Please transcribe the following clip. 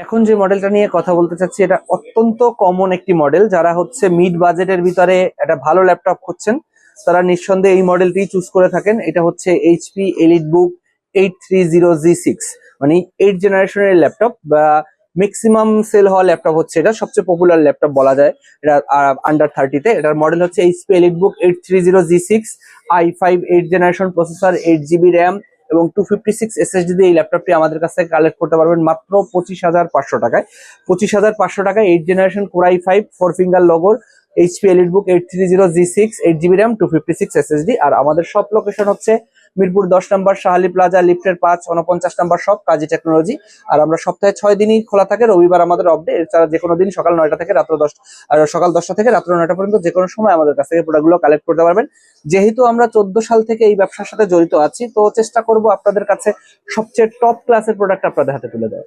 এখন যে মডেলটা নিয়ে কথা বলতে চাচ্ছি এটা অত্যন্ত কমন একটি মডেল। যারা হচ্ছে মিড বাজেটের ভিতরে একটা ভালো ল্যাপটপ খুঁজছেন তারা নিঃসন্দেহে এই মডেলটি চুজ করে থাকেন। এটা হচ্ছে এইচপি এলিটবুক 830G6, মানে 8 জেনারেশনের ল্যাপটপ বা ম্যাক্সিমাম সেল হওয়া ল্যাপটপ হচ্ছে এটা, সবচেয়ে পপুলার ল্যাপটপ বলা যায় এটা আন্ডার 30-তে। এটার মডেল হচ্ছে HP EliteBook 830G6, i5 8 generation processor, 8 GB RAM এবং 256 SSD দিয়ে এই ল্যাপটপটি আমাদের কাছ থেকে কালেক্ট করতে পারবেন মাত্র 25,500 টাকায়। 25,500 টাকায় 8 জেনারেশন কোর i5 4 ফিঙ্গার লগোর HP EliteBook 830G6, 8 GB RAM, 256 SSD। আর আমাদের শপ লোকেশন হচ্ছে মিরপুর 10 নম্বর শাহালি প্লাজা, লিফটের 5, 49 নম্বর শপ, কাজী টেকনোলজি। আর আমরা সপ্তাহে 6 দিনই খোলা থাকে, রবিবার আমাদের অফ ডে। এছাড়া যে কোনো দিন সকাল 9টা থেকে রাত্র 10, আর সকাল 10টা থেকে রাত্র 9টা পর্যন্ত যে কোনো সময় আমাদের কাছ থেকে প্রোডাক্টগুলো কালেক্ট করতে পারবেন। যেহেতু আমরা 14 সাল থেকে এই ব্যবসার সাথে জড়িত আছি, তো চেষ্টা করব আপনাদের কাছে সবচেয়ে টপ ক্লাসের প্রোডাক্ট আপনাদের হাতে তুলে দেওয়া।